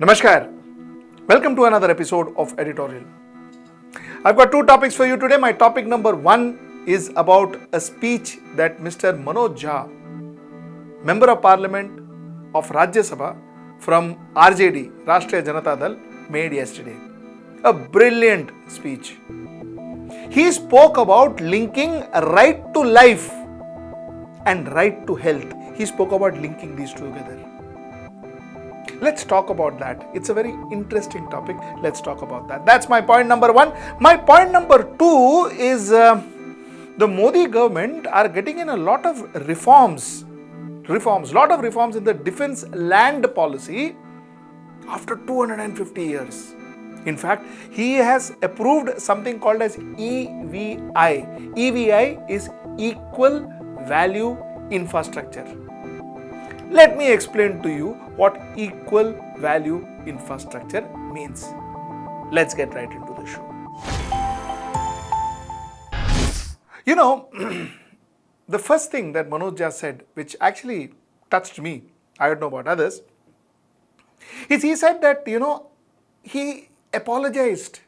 Namaskar. Welcome to another episode of Editorial. I've got two topics for you today. My topic number one is about a speech that Mr. Manoj Jha, Member of Parliament of Rajya Sabha from RJD, Rashtriya Janata Dal, made yesterday. A brilliant speech. He spoke about linking right to life and right to health. He spoke about linking these two together. Let's talk about that. It's a very interesting topic. Let's talk about that. That's my point number one. My point number two is the Modi government are getting in a lot of reforms in the defense land policy after 250 years. In fact, he has approved something called as EVI. EVI is Equal Value Infrastructure. Let me explain to you what equal value infrastructure means. Let's get right into the show. You know, the first thing that Manoj Jha said, which actually touched me, I don't know about others, is he said that, he apologized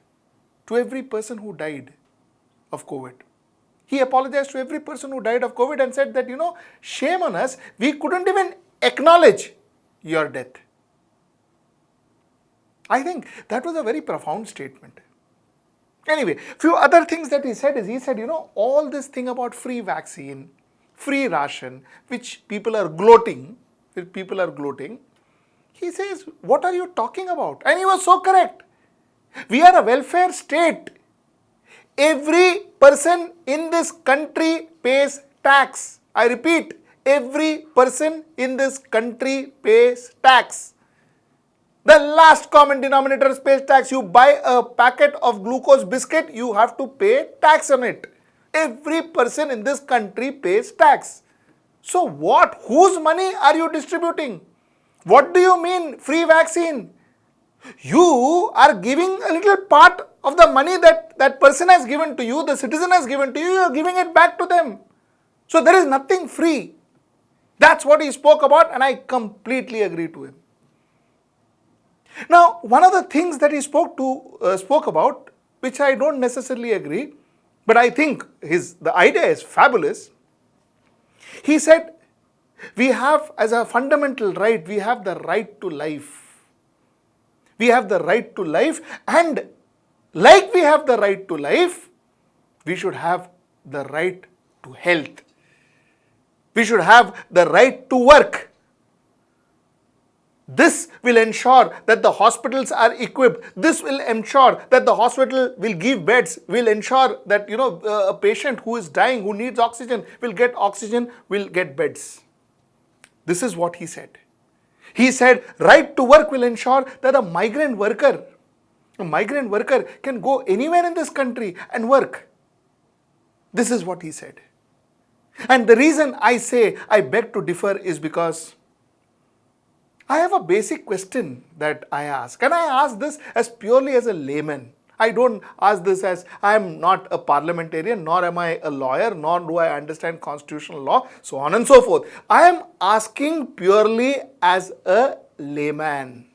to every person who died of COVID. He apologized to every person who died of COVID and said that, shame on us, we couldn't even acknowledge your death. I think that was a very profound statement. Anyway, few other things that he said is, all this thing about free vaccine, free ration, which people are gloating, he says, what are you talking about? And he was so correct. We are a welfare state. Every person in this country pays tax. I repeat, every person in this country pays tax. The last common denominator pays tax. You buy a packet of glucose biscuit, you have to pay tax on it. Every person in this country pays tax. So what? Whose money are you distributing? What do you mean free vaccine? You are giving a little part of the money that person has given to you, the citizen has given to you, you are giving it back to them. So there is nothing free. That's what he spoke about, and I completely agree to him. Now, one of the things that he spoke about, which I don't necessarily agree, but I think the idea is fabulous. He said, we have as a fundamental right, we have the right to life. We have the right to life, and like we have the right to life, we should have the right to health. We should have the right to work. This will ensure that the hospitals are equipped. This will ensure that the hospital will give beds, will ensure that a patient who is dying, who needs oxygen, will get oxygen, will get beds. This is what he said. He said right to work will ensure that a migrant worker can go anywhere in this country and work. This is what he said. And the reason I say I beg to differ is because I have a basic question that I ask. And I ask this as purely as a layman. I don't ask this as I am not a parliamentarian, nor am I a lawyer, nor do I understand constitutional law, so on and so forth. I am asking purely as a layman.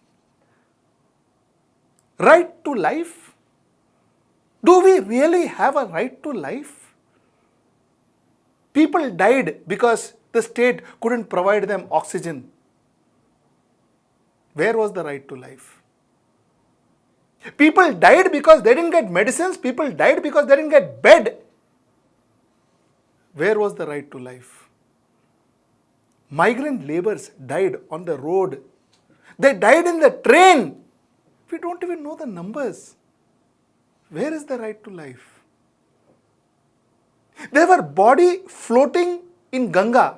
Right to life? Do we really have a right to life? People died because the state couldn't provide them oxygen. Where was the right to life? People died because they didn't get medicines. People died because they didn't get bed. Where was the right to life? Migrant laborers died on the road. They died in the train. We don't even know the numbers. Where is the right to life? There were bodies floating in Ganga.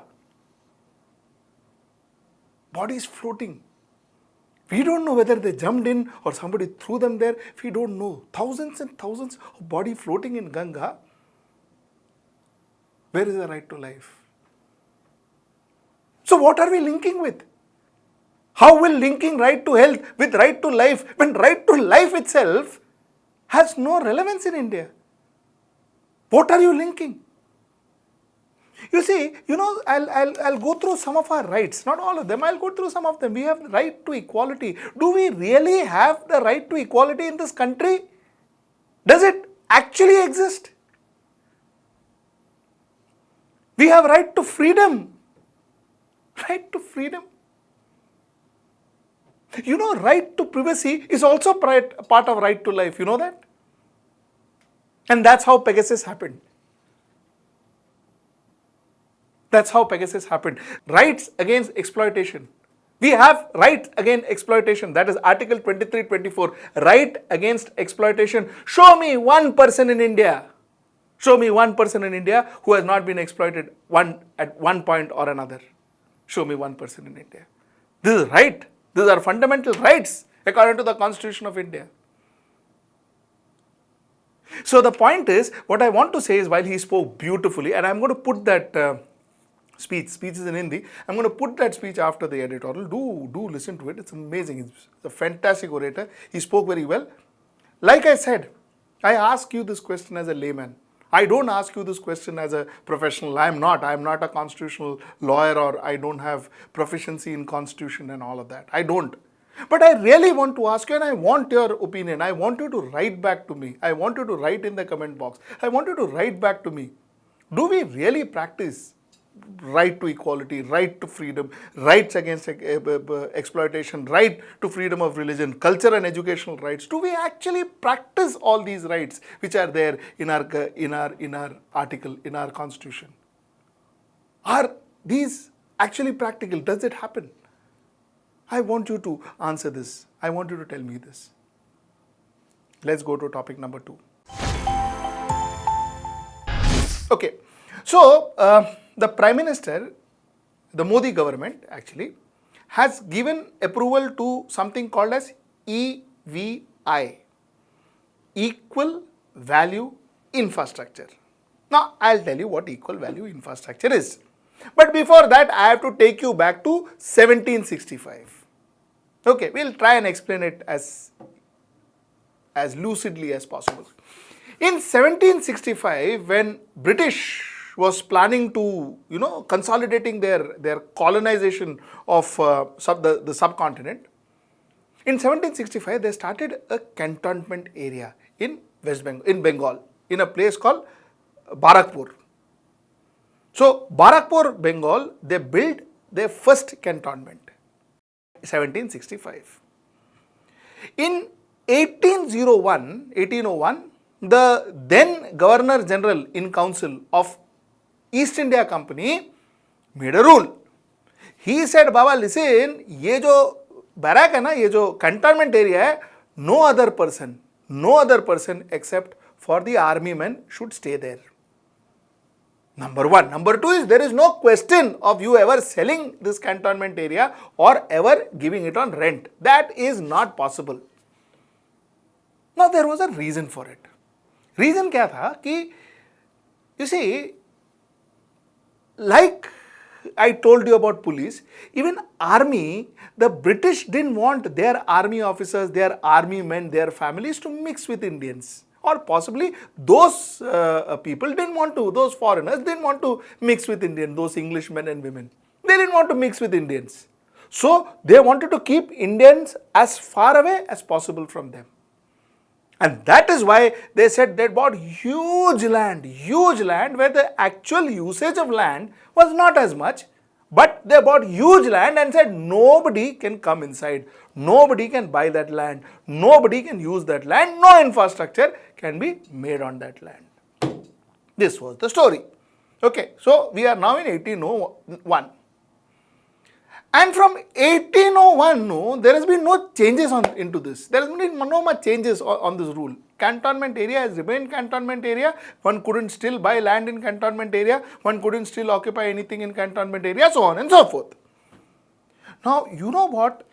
Bodies floating. We don't know whether they jumped in or somebody threw them there. We don't know. Thousands and thousands of bodies floating in Ganga. Where is the right to life? So what are we linking with? How will linking right to health with right to life, when right to life itself has no relevance in India? What are you linking? You see, I'll go through some of our rights, not all of them, I'll go through some of them. We have the right to equality. Do we really have the right to equality in this country? Does it actually exist? We have right to freedom. Right to freedom. Right to privacy is also part of right to life. You know that? And that's how Pegasus happened. That's how Pegasus happened. Rights against exploitation. We have rights against exploitation. That is Article 23-24. Right against exploitation. Show me one person in India. Show me one person in India who has not been exploited at one point or another. Show me one person in India. This is right. These are fundamental rights according to the Constitution of India. So the point is, what I want to say is, while he spoke beautifully, and I'm going to put that speech is in Hindi, I'm going to put that speech after the editorial. Do listen to it. It's amazing. He's a fantastic orator. He spoke very well. Like I said, I ask you this question as a layman. I don't ask you this question as a professional. I'm not a constitutional lawyer, or I don't have proficiency in constitution and all of that. I don't. But I really want to ask you, and I want your opinion. I want you to write back to me. I want you to write in the comment box. I want you to write back to me. Do we really practice right to equality, right to freedom, rights against exploitation, right to freedom of religion, culture and educational rights? Do we actually practice all these rights which are there in our article, in our constitution? Are these actually practical? Does it happen? I want you to answer this. I want you to tell me this. Let's go to topic number 2. Okay, so the Prime Minister, the Modi government actually, has given approval to something called as EVI, Equal Value Infrastructure. Now, I'll tell you what equal value infrastructure is. But before that, I have to take you back to 1765. Okay, we'll try and explain it as lucidly as possible. In 1765, when British was planning to, consolidating their colonization of the subcontinent, in 1765 they started a cantonment area in Bengal, in a place called Barakpur. So Barakpur, Bengal, they built their first cantonment. 1765. In 1801, the then Governor General in Council of East India Company made a rule. He said, Baba, listen, ये जो barrack है ना, ये जो cantonment area है, no other person except for the army men should stay there. Number 1. Number 2 is, there is no question of you ever selling this cantonment area or ever giving it on rent. That is not possible. Now there was a reason for it. Reason क्या था कि, you see, like I told you about police, even army, the British didn't want their army officers, their army men, their families to mix with Indians. Or possibly those people didn't want to, those foreigners didn't want to mix with Indians, those Englishmen and women. They didn't want to mix with Indians. So they wanted to keep Indians as far away as possible from them. And that is why they said they bought huge land where the actual usage of land was not as much. But they bought huge land and said nobody can come inside, nobody can buy that land, nobody can use that land, no infrastructure can be made on that land. This was the story. Okay, so we are now in 1801. And from 1801, there has been no changes into this. There has been no much changes on this rule. Cantonment area has remained cantonment area. One couldn't still buy land in cantonment area. One couldn't still occupy anything in cantonment area, so on and so forth. Now, you know what?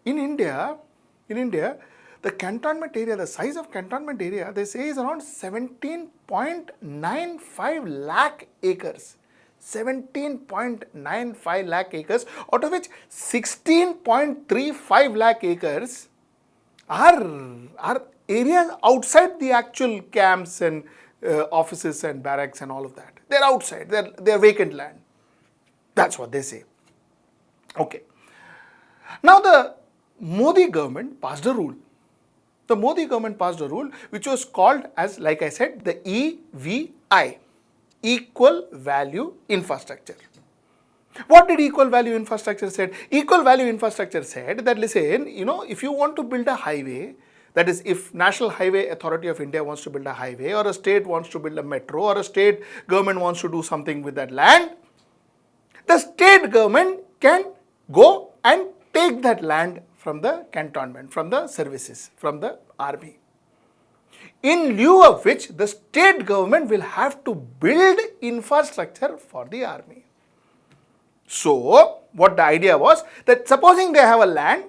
In India, the cantonment area, the size of cantonment area, they say is around 17.95 lakh acres. 17.95 lakh acres, out of which 16.35 lakh acres are areas outside the actual camps and offices and barracks and all of that. They're outside, they're vacant land. That's what they say. Okay. Now the Modi government passed a rule. The Modi government passed a rule which was called as, like I said, the EVI, Equal Value Infrastructure. What did Equal Value Infrastructure said? Equal Value Infrastructure said that, listen, if you want to build a highway, that is, if National Highway Authority of India wants to build a highway, or a state wants to build a metro, or a state government wants to do something with that land, the state government can go and take that land from the cantonment, from the services, from the army. In lieu of which, the state government will have to build infrastructure for the army. So, what the idea was that supposing they have a land,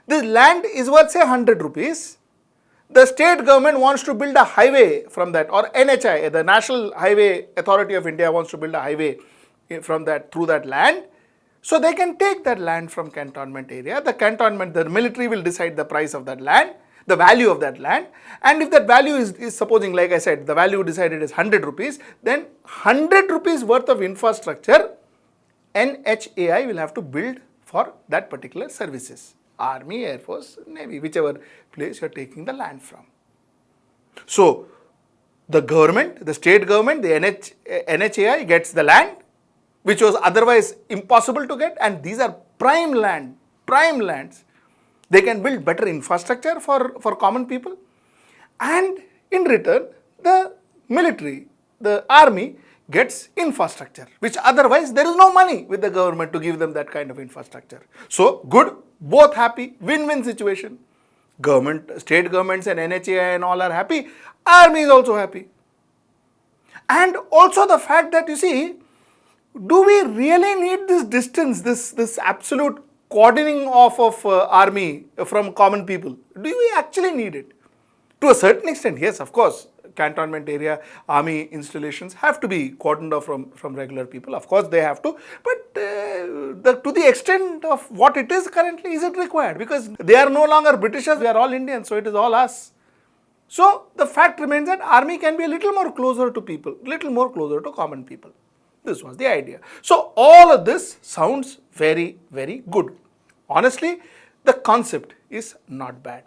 this land is worth say 100 rupees. The state government wants to build a highway from that, or NHI, the National Highway Authority of India wants to build a highway from that, through that land. So they can take that land from cantonment area. The cantonment, the military will decide the price of that land, the value of that land. And if that value is supposing, like I said, the value decided is 100 rupees, then 100 rupees worth of infrastructure NHAI will have to build for that particular services. Army, Air Force, Navy, whichever place you are taking the land from. So, the government, the state government, the NHAI gets the land, which was otherwise impossible to get, and these are prime lands. They can build better infrastructure for common people, and in return, the military, the army, gets infrastructure, which otherwise there is no money with the government to give them that kind of infrastructure. So, good, both happy, win-win situation. Government, state governments and NHAI and all are happy, army is also happy. And also the fact that, you see, do we really need this distance, this absolute cordoning off of army from common people? Do we actually need it? To a certain extent, yes, of course. Cantonment area, army installations have to be cordoned off from regular people. Of course, they have to. But to the extent of what it is currently, is it required? Because they are no longer Britishers, we are all Indians, so it is all us. So, the fact remains that army can be a little more closer to people, little more closer to common people. This was the idea. So, all of this sounds very, very good. Honestly, the concept is not bad.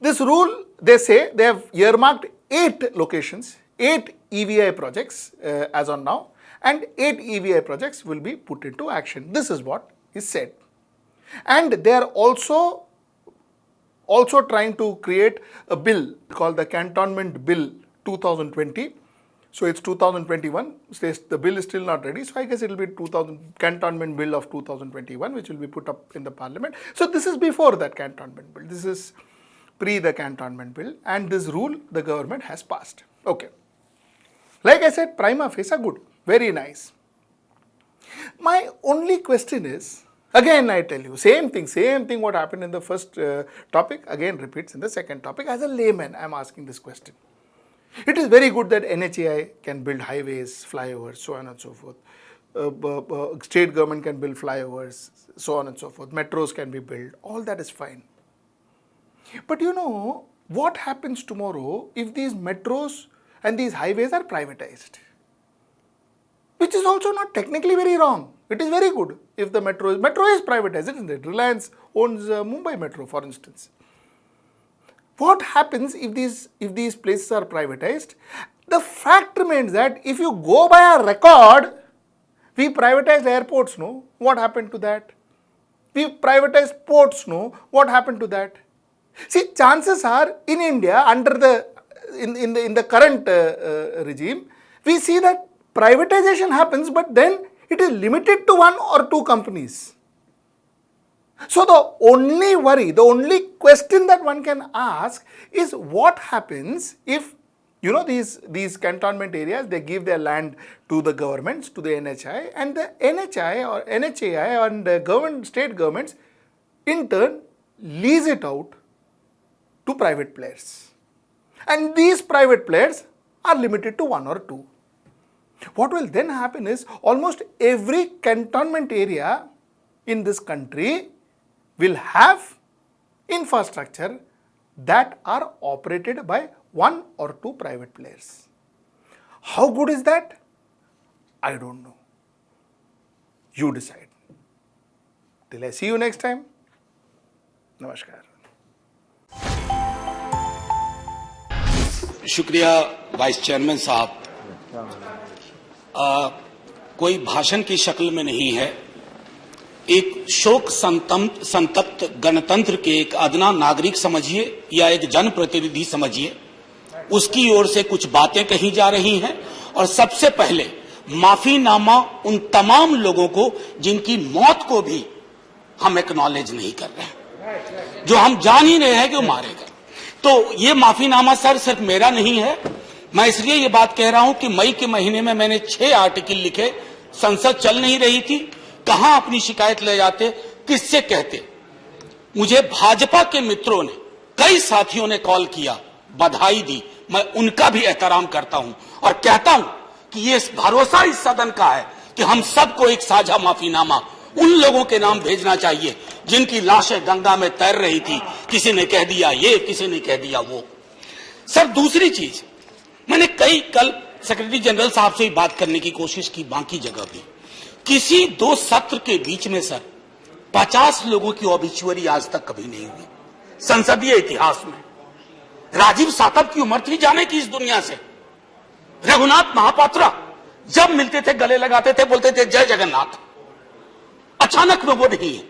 This rule, they say, they have earmarked 8 locations, 8 EVI projects as on now, and 8 EVI projects will be put into action. This is what is said. And they are also trying to create a bill called the Cantonment Bill 2020. So it's 2021, the bill is still not ready, so I guess it will be Cantonment Bill of 2021, which will be put up in the parliament. So this is before that Cantonment Bill, this is pre the Cantonment Bill, and this rule the government has passed. Okay. Like I said, prima facie good, very nice. My only question is, again I tell you, same thing what happened in the first topic, again repeats in the second topic. As a layman, I am asking this question. It is very good that NHAI can build highways, flyovers, so on and so forth. State government can build flyovers, so on and so forth. Metros can be built, all that is fine. But you know, what happens tomorrow if these metros and these highways are privatized? Which is also not technically very wrong. It is very good if the metro is privatized, isn't it? Reliance owns Mumbai Metro, for instance. What happens if these places are privatized? The fact remains that if you go by a record, we privatized airports, no? What happened to that? We privatized ports, no? What happened to that? See, chances are in India, under in the current regime, we see that privatization happens, but then it is limited to 1 or 2 companies. So the only worry, the only question that one can ask is what happens if, you know, these cantonment areas, they give their land to the governments, to the NHI, and the NHI or NHAI and the state governments in turn lease it out to private players. And these private players are limited to 1 or 2. What will then happen is almost every cantonment area in this country will have infrastructure that are operated by 1 or 2 private players. How good is that? I don't know. You decide. Till I see you next time. Namaskar. शुक्रिया vice chairman साहब। कोई भाषण की शक्ल में नहीं है, एक शोक संतप्त गणतंत्र के एक अदना नागरिक समझिए या एक जनप्रतिनिधि समझिए, उसकी ओर से कुछ बातें कही जा रही हैं। और सबसे पहले माफीनामा उन तमाम लोगों को जिनकी मौत को भी हम एक्नॉलेज नहीं कर रहे हैं, जो हम जान ही रहे हैं कि वो मारे गए। तो ये माफीनामा सर सिर्फ मेरा नहीं है। मैं इसलिए ये बात कह रहा हूं कि मई के महीने में मैंने 6 आर्टिकल लिखे। संसद चल नहीं रही थी, कहां अपनी शिकायत ले जाते, किससे कहते। मुझे भाजपा के मित्रों ने, कई साथियों ने कॉल किया, बधाई दी। मैं उनका भी एहतराम करता हूं और कहता हूं कि ये भरोसा इस सदन का है कि हम सबको एक साझा माफीनामा उन लोगों के नाम भेजना चाहिए जिनकी लाशें गंगा में तैर रही थी। किसी ने कह दिया ये, किसी ने कह दिया वो। सर दूसरी चीज, मैंने कल सेक्रेटरी जनरल साहब से ही बात करने की कोशिश की, बाकी जगह भी। किसी 2 सत्र के बीच में सर 50 लोगों की ऑबिचुअरी आज तक कभी नहीं हुई संसदीय इतिहास में। राजीव सातव की उम्र थी जाने की इस दुनिया से। रघुनाथ महापात्रा जब मिलते थे गले लगाते थे, बोलते थे जय जगन्नाथ। अचानक में वो नहीं है।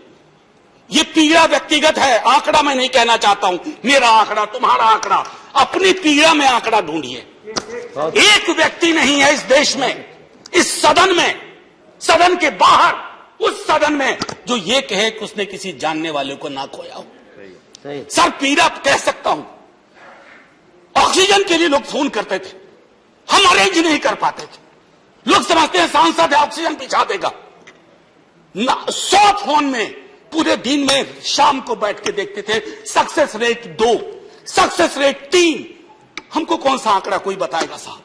ये पीड़ा व्यक्तिगत है, आंकड़ा मैं नहीं कहना चाहता हूं, मेरा आंकड़ा, तुम्हारा आंकड़ा, अपनी पीड़ा में आंकड़ा ढूंढिए। एक व्यक्ति नहीं है इस देश में, इस सदन में, सदन के बाहर, उस सदन में जो ये कहे कि उसने किसी जानने वाले को ना खोया हो। सर पीड़ा कह सकता हूं। ऑक्सीजन के लिए लोग फोन करते थे, हम अरेंज नहीं कर पाते थे। लोग समझते हैं सांसद है ऑक्सीजन पिछा देगा। 100 फोन में पूरे दिन में शाम को बैठ के देखते थे, सक्सेस रेट 2, सक्सेस रेट 3। हमको कौन सा आंकड़ा कोई बताएगा साहब?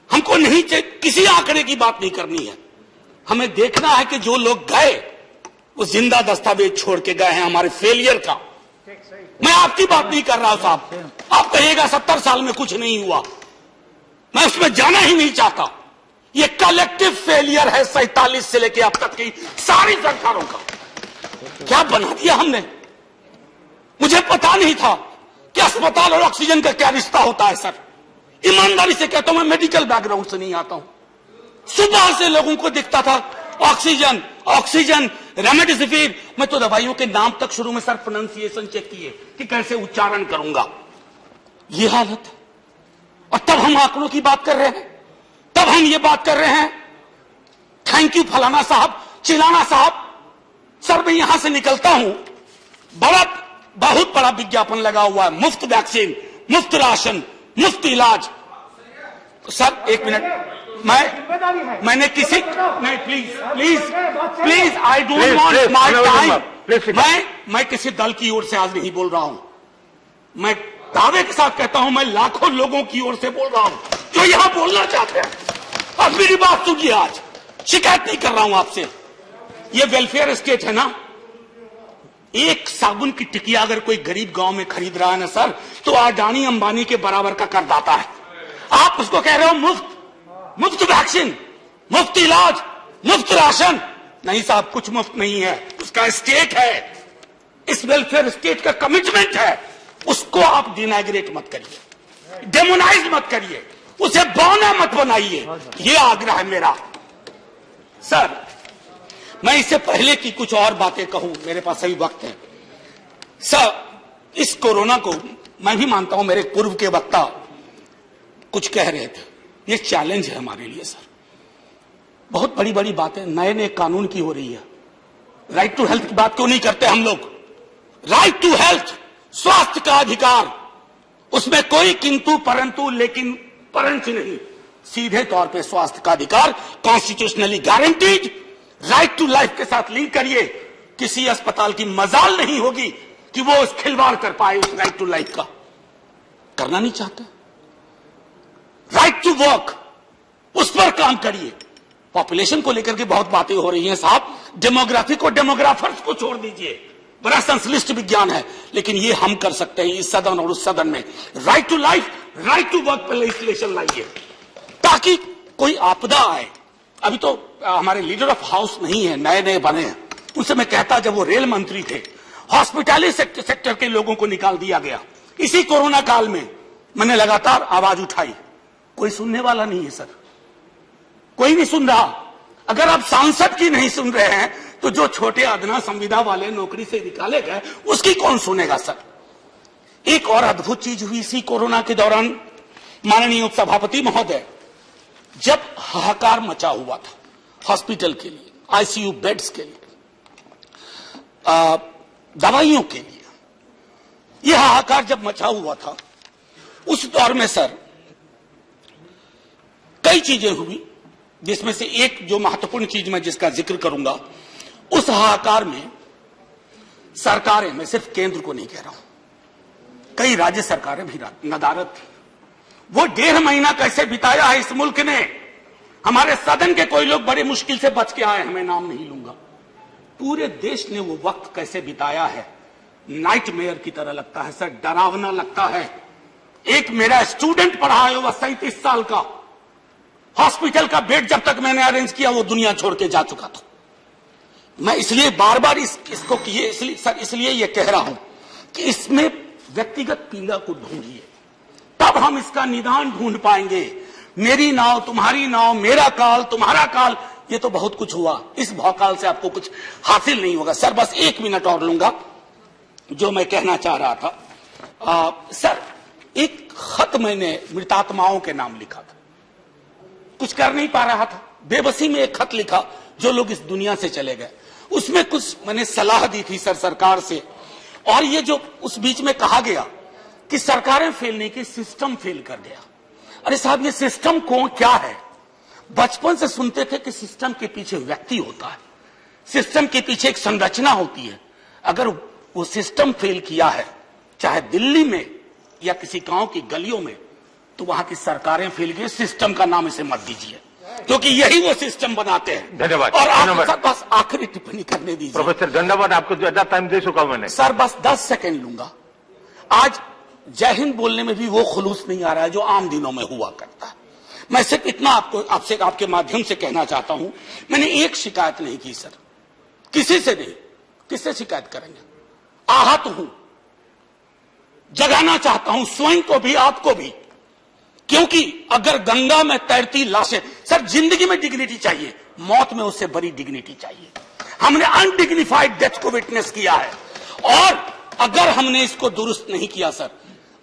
हमको नहीं चाहिए, किसी आंकड़े की बात नहीं करनी है। हमें देखना है कि जो लोग गए वो जिंदा दस्तावेज छोड़ के गए हैं हमारे फेलियर का। मैं आपकी बात नहीं कर रहा साहब। आप कहिएगा 70 साल में कुछ नहीं हुआ, मैं उसमें जाना ही नहीं चाहता। ये कलेक्टिव फेलियर है 47 से लेकर अब तक की सारी सरकारों का। क्या बना दिया हमने? मुझे पता नहीं था कि अस्पताल और ऑक्सीजन का क्या रिश्ता होता है सर। ईमानदारी से कहता हूं, मैं मेडिकल बैकग्राउंड से नहीं आता हूं। सुबह से लोगों को दिखता था ऑक्सीजन ऑक्सीजन, रेमडेसिविर। मैं तो दवाइयों के नाम तक शुरू में सर प्रोनाउंसिएशन चेक किए कि कैसे उच्चारण करूंगा। ये हालत है। और तब हम आंकड़ों की बात कर रहे हैं, तब हम ये बात कर रहे हैं थैंक यू फलाना साहब, चिलाना साहब। सर मैं यहां से निकलता हूं, बहुत बड़ा विज्ञापन लगा हुआ है, मुफ्त वैक्सीन, मुफ्त राशन, मुफ्त इलाज। सर एक मिनट, मैंने किसी नहीं, please I don't want my time. मैं किसी दल की ओर से आज नहीं बोल रहा हूं। मैं दावे के साथ कहता हूं, मैं लाखों लोगों की ओर से बोल रहा हूं जो यहां बोलना चाहते हैं। और मेरी बात सुनिए, आज शिकायत नहीं कर रहा हूं आपसे। ये वेलफेयर स्टेट है ना। एक साबुन की टिकिया अगर कोई गरीब गांव में खरीद रहा है ना सर, तो अडानी अंबानी के बराबर का करदाता है। आप उसको कह रहे हो मुफ्त वैक्सीन, मुफ्त इलाज, मुफ्त राशन। नहीं साहब, कुछ मुफ्त नहीं है, उसका स्टेट है। इस वेलफेयर स्टेट का कमिटमेंट है, उसको आप डिनाइग्रेट मत करिए, डेमोनाइज मत करिए, उसे बौना मत बनाइए। ये आग्रह है मेरा। सर मैं इससे पहले की कुछ और बातें कहूं, मेरे पास अभी वक्त है। सर इस कोरोना को मैं भी मानता हूं, मेरे पूर्व के वक्ता कुछ कह रहे थे, ये चैलेंज है हमारे लिए सर। बहुत बड़ी बड़ी बातें नए नए कानून की हो रही है। राइट टू हेल्थ की बात क्यों नहीं करते हम लोग? राइट टू हेल्थ, स्वास्थ्य का अधिकार, उसमें कोई किंतु परंतु लेकिन परंच नहीं, सीधे तौर पे स्वास्थ्य का अधिकार constitutionally guaranteed. Right to life के साथ लिंक करिए। किसी अस्पताल की मजाल नहीं होगी कि वो उस खिलवाड़ कर पाए उस राइट टू लाइफ का। करना नहीं चाहते। राइट टू वर्क, उस पर काम करिए। पॉपुलेशन को लेकर के बहुत बातें हो रही हैं साहब। डेमोग्राफी को डेमोग्राफर्स को छोड़ दीजिए, बड़ा संश्लिष्ट विज्ञान है, लेकिन ये हम कर सकते हैं इस सदन और उस सदन में। Right to life, right to work पर लेजिस्लेशन लाइए ताकि कोई आपदा आए। अभी तो हमारे लीडर ऑफ हाउस नहीं है, नए नए बने हैं, उनसे मैं कहता जब वो रेल मंत्री थे, हॉस्पिटैलिटी सेक्टर के लोगों को निकाल दिया गया। इसी कोरोना काल में मैंने लगातार आवाज उठाई, कोई सुनने वाला नहीं है सर, कोई नहीं सुन रहा। अगर आप सांसद की नहीं सुन रहे हैं तो जो छोटे अदना संविदा वाले नौकरी से निकाले गए उसकी कौन सुनेगा सर। एक और अद्भुत चीज हुई इसी कोरोना के दौरान, माननीय उपसभापति महोदय, जब हाहाकार मचा हुआ था हॉस्पिटल के लिए, आईसीयू बेड्स के लिए, दवाइयों के लिए, यह हाहाकार जब मचा हुआ था, उस दौर में सर कई चीजें हुई, जिसमें से एक जो महत्वपूर्ण चीज मैं जिसका जिक्र करूंगा, उस हाहाकार में सरकारें, मैं सिर्फ केंद्र को नहीं कह रहा हूं, कई राज्य सरकारें भी नदारत थी। वो 1.5 महीना कैसे बिताया है इस मुल्क ने। हमारे सदन के कोई लोग बड़े मुश्किल से बच के आए, मैं नाम नहीं लूंगा। पूरे देश ने वो वक्त कैसे बिताया है, नाइटमेयर की तरह लगता है सर, डरावना लगता है। एक मेरा स्टूडेंट पढ़ा है, वह 37 साल का, हॉस्पिटल का बेड जब तक मैंने अरेंज किया वो दुनिया छोड़ के जा चुका था। मैं इसलिए बार बार इसको इसलिए ये कह रहा हूं कि इसमें व्यक्तिगत पीड़ा को ढूंढिए, तब हम इसका निदान ढूंढ पाएंगे। मेरी नाव तुम्हारी नाव, मेरा काल तुम्हारा काल, ये तो बहुत कुछ हुआ, इस भौकाल से आपको कुछ हासिल नहीं होगा। सर बस 1 मिनट और लूंगा, जो मैं कहना चाह रहा था। सर एक खत मैंने मृतात्माओं के नाम लिखा था, कुछ कर नहीं पा रहा था, बेबसी में एक खत लिखा, जो लोग इस दुनिया से चले गए। उसमें कुछ मैंने सलाह दी थी सर सरकार से, और ये जो उस बीच में कहा गया कि सरकारें फेल नहीं की, सिस्टम फेल कर गया। अरे साहब, ये सिस्टम कौन क्या है? बचपन से सुनते थे कि सिस्टम के पीछे व्यक्ति होता है, सिस्टम के पीछे एक संरचना होती है। अगर वो सिस्टम फेल किया है, चाहे दिल्ली में या किसी गांव की गलियों में, तो वहां की सरकारें फेल गई। सिस्टम का नाम इसे मत दीजिए, क्योंकि यही वो सिस्टम बनाते हैं। धन्यवाद। और आप बस आखिरी टिप्पणी करने दीजिए। प्रोफेसर धन्यवाद, आपको ज्यादा टाइम दे चुका मैंने। सर बस 10 सेकंड लूंगा। आज जय हिंद बोलने में भी वो खुलूस नहीं आ रहा है जो आम दिनों में हुआ करता है। मैं सिर्फ इतना आपसे आपके माध्यम से कहना चाहता हूं, मैंने एक शिकायत नहीं की सर, किसी से नहीं। किससे शिकायत करेंगे? आहत हूं, जगाना चाहता हूं स्वयं को भी, आपको भी, क्योंकि अगर गंगा में तैरती लाशें, सर जिंदगी में डिग्निटी चाहिए, मौत में उससे बड़ी डिग्निटी चाहिए। हमने अनडिग्निफाइड डेथ को विटनेस किया है, और अगर हमने इसको दुरुस्त नहीं किया सर,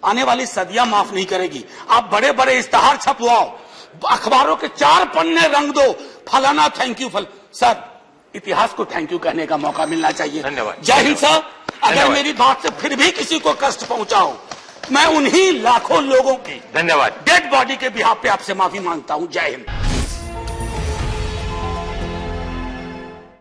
आने वाली सदियां माफ नहीं करेगी। आप बड़े बड़े इश्तहार छपवाओ, अखबारों के 4 पन्ने रंग दो, फलाना थैंक यू सर, इतिहास को थैंक यू कहने का मौका मिलना चाहिए। धन्यवाद। जय हिंद सर। अगर मेरी बात से फिर भी किसी को कष्ट पहुंचाओ, मैं उन्हीं लाखों लोगों की धन्यवाद डेड बॉडी के बिहाफ पे आपसे माफी मांगता हूं। जय हिंद।